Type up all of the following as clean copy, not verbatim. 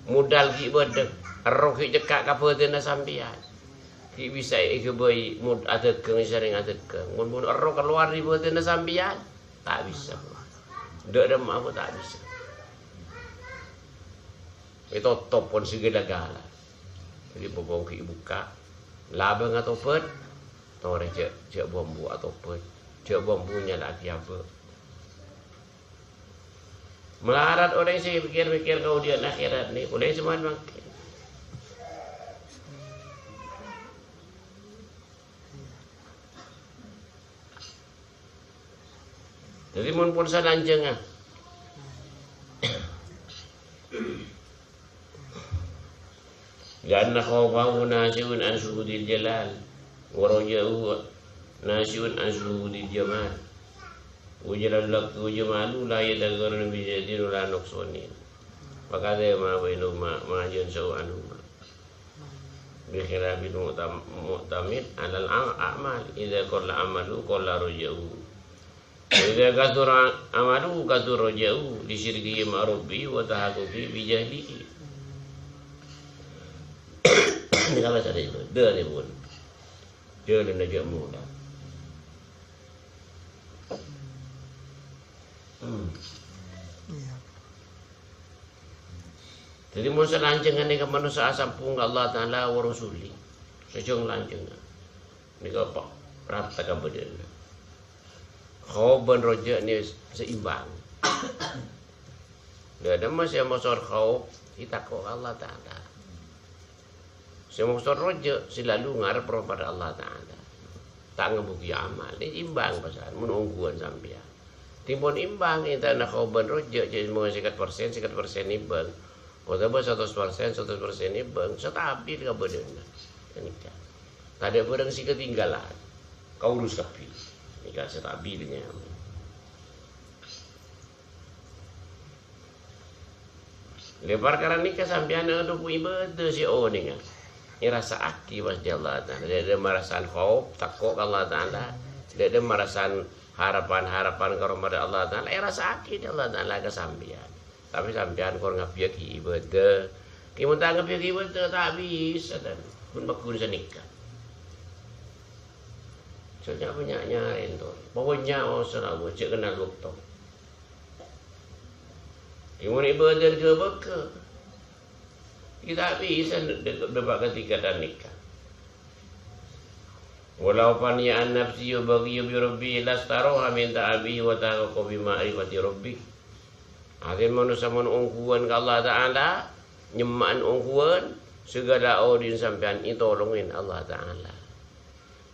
modal ki bedek roh ki cekak kapal tena sampian ki bisa ke boy mud ada keng sering ada keng mun roh keluar di tena sampian tak bisa ndak ada apa tak bisa itu top pun segala-gala jadi bobong ki buka labang atau pet tore cek bombu atau pet cek bombunya lagi apa melarat orang sih pikir-pikir kau dia akhirat nih boleh cuma makin jadi mun pun salanjeng ah Karena khawfahu nasiun an suhudil jalal wa raja'u nasiun an suhudil jamal wa jalal jamalu la yadagharun bi jadin la nuqsanin maka ada ma bainuma ma jansau anuma bi khilafil mu'tamid alal a'mal idza qalla amalu qalla raja'u wa idza kathura amalu kathura raja'u li syirki ma rabbi wa tahaqquqi bi jahlihi. Ini kalau ada itu, dia ni pun, dia ni nak muda. Jadi masa lancengan ni ke manusia sampung Allah Taala wa Rasuli, sejong lancengan. Ni ke apa? Rata ke badan. Kau ben roja ni seimbang. Dia ada masih masuk kau kita kau Allah Taala. Semua roja selalu ngarep pada Allah Taala. Tak ngebuki amal. Ini imbang pasal menungguan sampai. Timbun imbang kita nak kau ben roja jadi mau 100% imbang. Kau tak 100% imbang. Stabil ke badan. Ini kan. Tak ada barang si ketinggalan. Kau urus kapi. Ini kan stabilnya. Lepas karena nikah sampai anak tu ibadah si ni kan. Ini rasa aki pasti Allah Ta'ala. Dia ada merasakan khauf, takut Allah Ta'ala. Dia ada merasakan harapan-harapan kepada Allah Ta'ala. Rasa aki Allah Ta'ala kesampian. Tapi sampian kau ngapiak ibadah. Kita tak ngapiak ibadah tak bisa. Pun bakun senikah. Soalnya punya nyarin tu. Pokoknya selalu cik kenal lukto. Imun ibadah ke baka. Kita bisa dapat ketika dan nikah. Walau paniyaan nafsi wa baghi bi rabbi lastaroha min ta'abihi wa ta'aqqa bi ma'rifati rabbi. Akhir manusia menungguan ke Allah Ta'ala, nyemaan ungguan segala odin sampean itu tolongin Allah Ta'ala.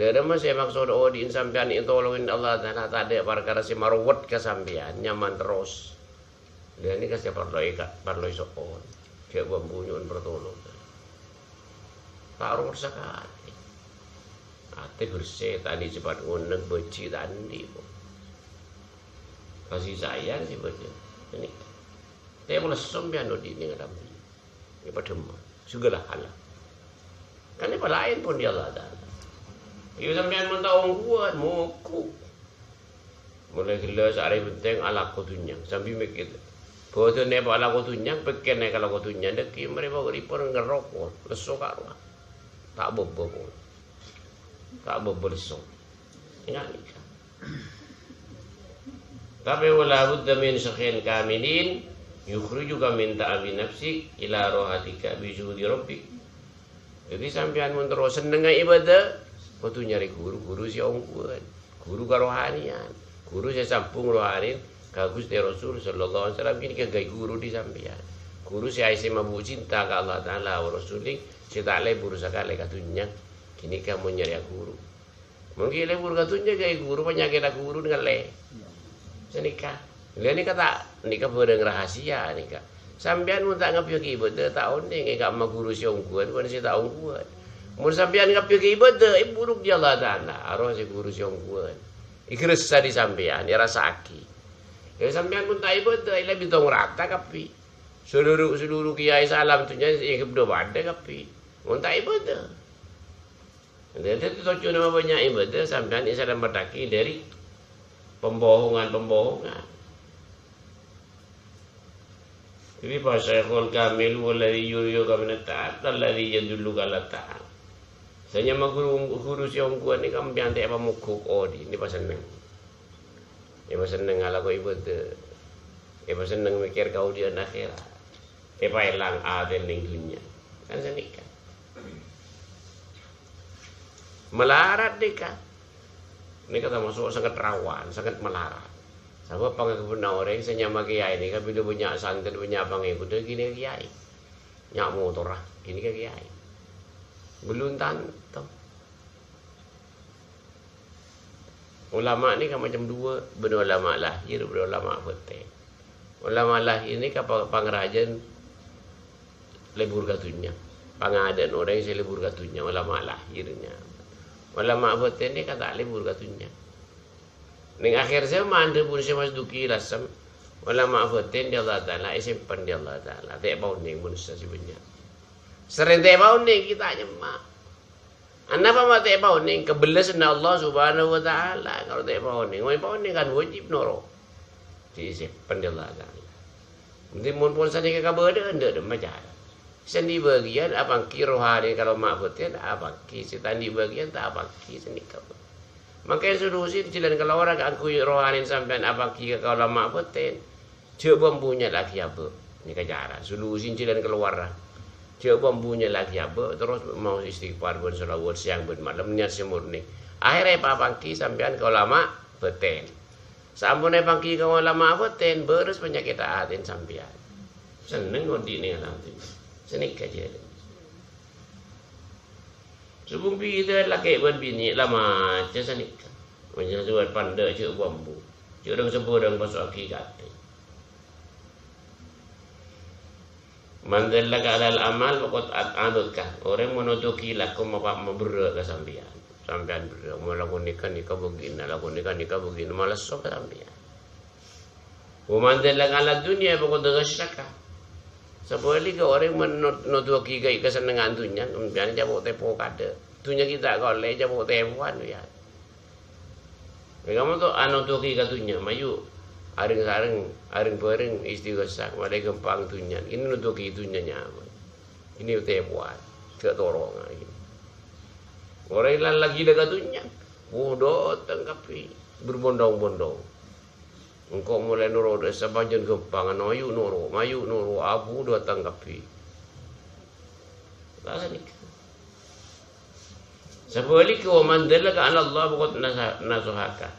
Dia masih maksud odin sampean itu tolongin Allah Ta'ala, tak ada perkara si marwat ke sampean nyaman terus. Dia ni kasih parloi soon. Dia mempunyai bertolong. Taruh sekali. Ate bersih tadi cepat ngunek beci tadi. Kasih sayang sih betul. Ini. Saya mulai sembilan di ini ngadam. Ini pada segala hal. Kan ini lain pun dia Allah Taala. Ia sampean mentau kuat muku. Mulai gila sehari penting ala kutunya sambil mikir. Bodoh ni bala ko tunyang peken ni kalau ko tunyang deki mereka beripun ngerokok lesok arwah tak bobo tak bobo lesok ingat ni kan tapi wala budda min syakhin kamilin yukhrijuka min ta'abi nafsik ila rohatika bi juhudi rabbik. Jadi sampean mun terus seneng ibadah kudu nyari guru si ongkuan guru karohanian guru saya sampung rohani Kagus dari Rasul Sallallahu Alaihi Wasallam ini ke guru di sampian. Guru si Aisyah mabu cinta ke Allah Taala wa Rasulih. Si tak leh berusaha leh katunya. Kini kamu nyari guru. Mungkin leh berusaha katunya gay guru penyakit guru dengan leh. Senikah. Leh ni kata nikah bereng rahasia nikah. Sampian mun tak ngapiak ibadah tahun ni ngak ma guru si ongkuan bukan si tak ongkuan. Mun sampian ngapiak ibadah buruk dia Allah Taala. Arwah si guru si ongkuan. Ikresa di sampian ya rasa aki. Ya sampean pun tak ibadah, ia lebih tong rata kapi. Seluruh kiai salam tu nya yang kedua ada kapi. Mun tak ibadah. Jadi itu tujuan nama banyak ibadah sampean isa dan berdaki dari pembohongan. Jadi Syekhul Kamil walladhi yuriyuka min at-ta'at alladhi yadulluka ala ta'at. Sanya maguru siang kuan ni kam biante apa mukuk odi ni paseneng. Ya paseneng ala ko ibu tu. Ya paseneng mikir kau dia akhirat. Pa ilang aden ning dunia. Kan senika. Melarat deka. Ini kata masuk sangat rawan, sangat melarat. Sebab pangkabuna orang senyama kiai ni kan bila banyak santan banyak pangikut tu gini kiai. Nyak motor lah, gini ke kiai. Belum tanto. Ulama ni kan macam dua, benar ulama lahir, benar ulama batin. Ulama lahir ni kan pangerajan lebur katunya. Pangadan orang yang lebur katunya, ulama lahirnya. Ulama batin ni kan tak lebur katunya. Ning akhir zaman dia pun saya masduki lasam ulama fatin dia Allah Taala simpan dia Allah Taala tak bau ning pun sebenarnya sering tak bau ning kita nyemak apa mah tak bau ning kebelas na Allah Subhanahu wa taala kalau tak bau ning kan wajib noro simpan dia Allah Taala nanti mun pun saja ke kabar dia ndak macam sendi bagian apa ki rohani kalau mak fatin apa ki setan di bagian tak apa ki seni kabar. Makanya solusi jalan kalau orang aku rohani sampean apa kira kalau lama betin, coba punya lagi apa? Ini kejaran solusi jalan keluar. Coba punya lagi apa? Terus mau istighfar pun selawat siang pun malam niat semurni. Akhirnya apa pangki sampean kalau lama betin. Sampun pangki kalau lama betin beres penyakit hati sampean. Seneng ngondi ni alam tu. Senik kejaran. Sebelum kita laki berbini lama macam ni kan. Macam suat pandai cik bambu. Cik orang sebut orang masuk aki kata. Mandalla ka alal amal waqad adulka. Orang menutuki lakum apa memberak ke sampean. Sampean berak melakukan nikah begini, lakukan nikah begini malas sok sampean. Wa mandalla ka alal dunia waqad ghashaka. Sebalik ke orang menutuki ke kesenangan dunia, kemudian jabuk tepo kada. Dunia kita kalau jabuk tepuan ya. Kamu tu anutuki ke dunia, mayu aring bareng istighosah, malai gempang dunia. Ini nutuki dunia nyaman. Ini tepuan, ke torong lagi. Orang lagi dekat dunia, bodoh tengkapi berbondong-bondong. Engkau mulai nuro desa banjir gempangan mayu nuro abu dua tanggapi. Lasa ni. Sebalik kau mandela ke Allah buat nasuhaka.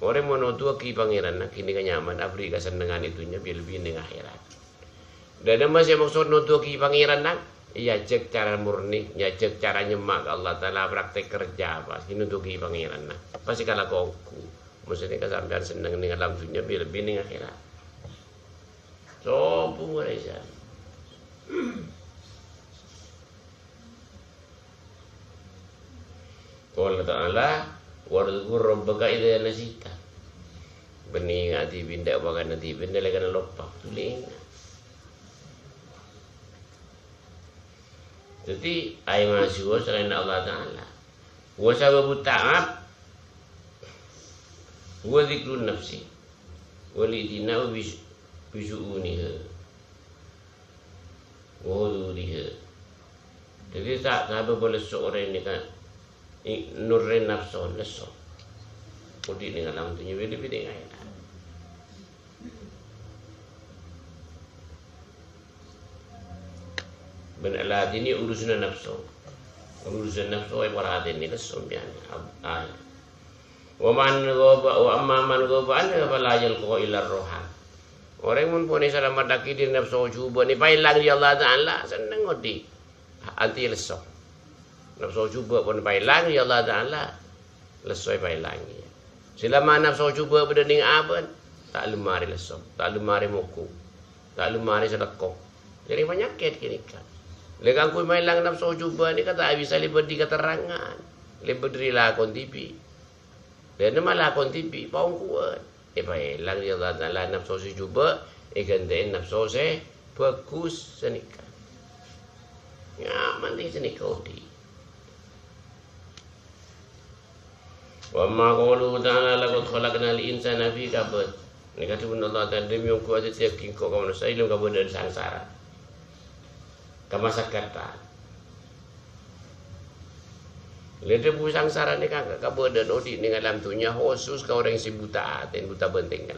Orang menutu ki pangeran nak kini kenyaman abri kesenangan itunya lebih dengan akhirat. Dan masih maksud nutu ki pangeran nak, ia cek cara murni, ia cek cara nyemak Allah Taala praktek kerja apa. Kini nutu ki pangeran nak. Pasti kalau kau maksudnya kesampean senang dengan alam dunia lebih dengan akhirat. So, pun mereka. Qala ta'ala warzuqur rabbaka idza nasita. Bening ati binda bagan nanti binda lagi nak lupa. Tuling. Jadi ai masih selain Allah Taala. Wa sababu ta'ab wa dzikrun nafsi walitina bisuuniha wa huduriha. Jadi tak boleh seorang ini kan nurren nafsu leso kodi dengan alam dunia lebih dengan akhirat. Benalah ini urusan nafsu ay parahatin ni leso bian ay. Wa man ghaba wa amma man ghaba an fala yalqa illa rohan. Orang mun pun selamat daki di nafsu cuba ni pailang dia Allah Taala seneng ngodi. Anti leso. Nafsu cuba pun pailang dia Allah Taala leso pailang. Selama nafsu cuba berdening aban tak lemari leso, tak lemari muku, tak lemari sedekah. Jadi penyakit kini kan. Lekang ku mailang nafsu cuba ni kata bisa lebih di keterangan, lebih dari lakon TV. Dan malah kon TV paung kuat. Pailang dia Allah Taala nafsu cuba, gantiin nafsu bagus senika. Nyaman di senika di. Wa ma qawlu ta'ala laqad khalaqnal insana fi kabad. Ni kata benda Allah Ta'ala demi yang kuat setiap kingkok kau manusia ilmu kau benda sangsara. Kemasa kata. Lede bu sangsara ni kan kau benda odi ni alam tunya khusus kau orang si buta aten buta bentengan.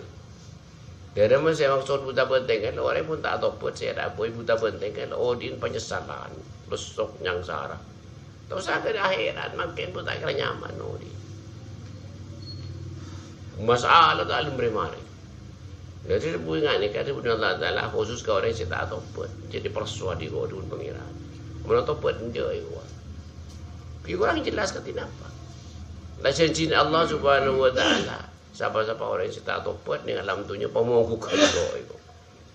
Dari mana saya maksud buta bentengan orang pun tak tahu pun saya dah boy buta bentengan odin penyesalan besok nyangsara. Tahu saya ke akhirat makin pun tak kira nyaman odi. Masalah tak alim bermari. Jadi bu ingat ni kata benda Allah Ta'ala khusus kau orang saya tak tahu pun. Jadi persuadi kau dulu pengiran. Mana tahu pun dia itu. Tapi orang jelas kata apa? Dah janji Allah Subhanahu Wa Ta'ala. Siapa-siapa orang yang tak topat dengan alam tunya pemangku ke diko itu.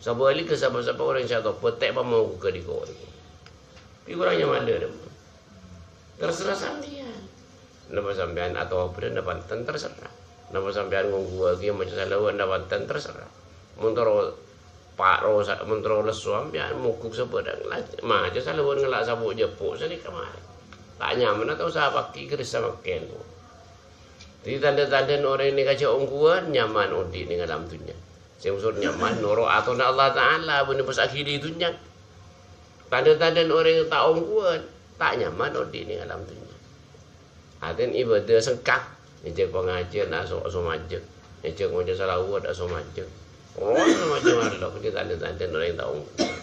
Siapa lagi ke siapa-siapa orang yang tak topat tak pemangku ke diko itu. Tapi orangnya mana dia? Terserah sampean. Napa sampean atau apa dia dapat terserah. Napa sampean ngunggu lagi macam salawan dapat terserah. Mentoro Pak Rosa mentoro lesu sampean mukuk sepadang lah. Macam salawan ngelak sabuk jepuk sini kemarin. Tak nyaman atau sahabat kikir sama ken tu. Jadi tanda-tanda orang ini kacau ongkuan nyaman odi dengan alam dunia. Saya usul nyaman noro atau nak Allah Ta'ala benar pas akhir dunia. Tanda-tanda orang yang tak ongkuan tak nyaman odi dengan alam dunia. Aten ibadah sengkak, ngejek pengajian asok majek, ngejek ngejek salawat asok majek. Oh macam mana kita tanda-tanda orang yang tak ongkuan.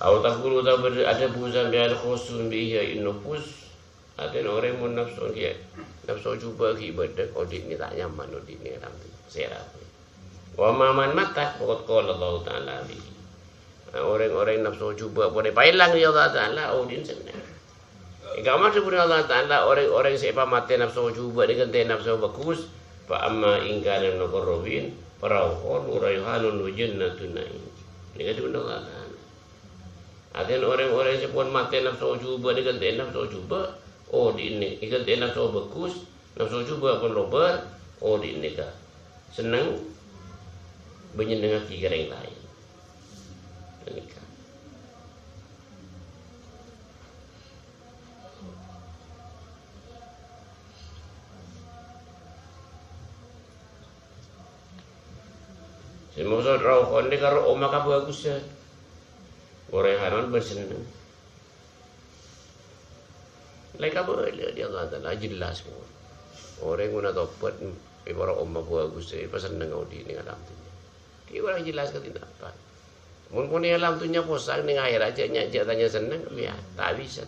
Atau takulu tak ada bukan biar khusus biaya inopus. Ada orang yang nafsu dia nafsu cuba ibadah audit ni tak nyaman audit ni dalam tu. Saya rasa. Wa man mata pokok qala Allah Ta'ala bi. Orang-orang nafsu cuba boleh pailang dia Allah Ta'ala audit senang. Enggak maksud pun Allah Ta'ala orang-orang siapa mati nafsu cuba dengan nafsu bagus fa amma in kana naqrabin farahun urayhanun jannatun naim. Ini kata Allah Ta'ala. Ada orang-orang yang pun mati nafsu cuba dengan nafsu cuba, oh di ini ikan nafsu bagus, nafsu cuba pun lobar, oh di ini kah senang menyenangkan tiga yang lain. Ini kah. Saya maksud rauh ni kalau omak apa bagus ya. Orang haram bersenang. Mereka boleh dia kata lah jelas semua. Orang guna topat para umma bagus saya bersenang kau di ni alam tu. Dia orang jelas ke tidak apa. Mungkin ni alam tu nya posang ni air aja nya tanya senang biar tak bisa.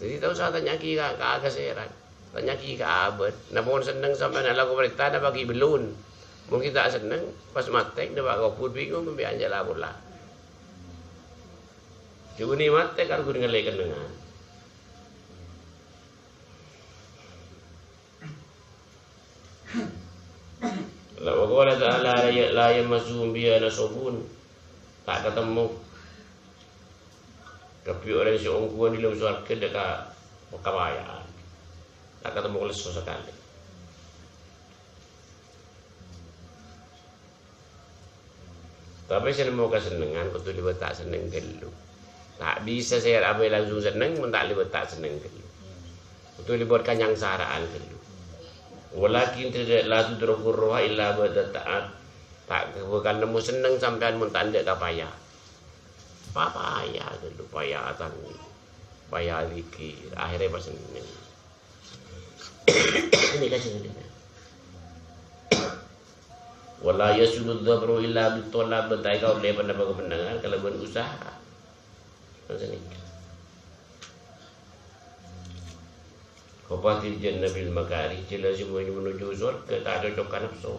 Jadi tahu saya tanya kira agak seran. Tanya kira abad. Namun senang sampai nak lagu berita dah bagi belun. Mungkin tak senang pas matek dah bawa pun bingung biar jalan pula. Cuba ni mati kalau guna lekan dengan. Lalu Allah Ta'ala la yamassuhum biha nasabun. Tak ketemu. Tapi orang si ongkuan di dalam surga dekat kebayaan. Tak ketemu lesu sekali. Tapi saya mau kesenangan, betul dia tak senang dulu. Tak bisa saya ambil langsung senang, pun tak boleh tak senang dulu. Betul dibuatkan yang saraan dulu. Walakin tidak latu terukur roha illa bertaat. Tak bukan nemu senang sampai pun tak ada payah. Payah dulu, payah tangi, payah zikir. Akhirnya pas senang. Ini kasih dia. Wala yasudud dhabru illa bitolab. Bentai kau boleh pada kemenangan kalau berusaha. Macam ni. Qapatil jannah bil makari. Jalan semuanya menuju surga tak cocok kan nafsu.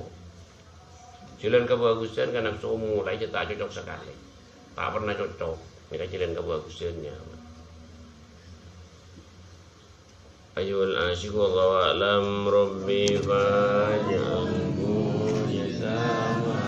Jalan kebagusan kan nafsu mulai je tak cocok sekali. Tak pernah cocok. Mereka jalan kebagusannya. Ayul asyik wa alam rabbi faj'alhu jazaa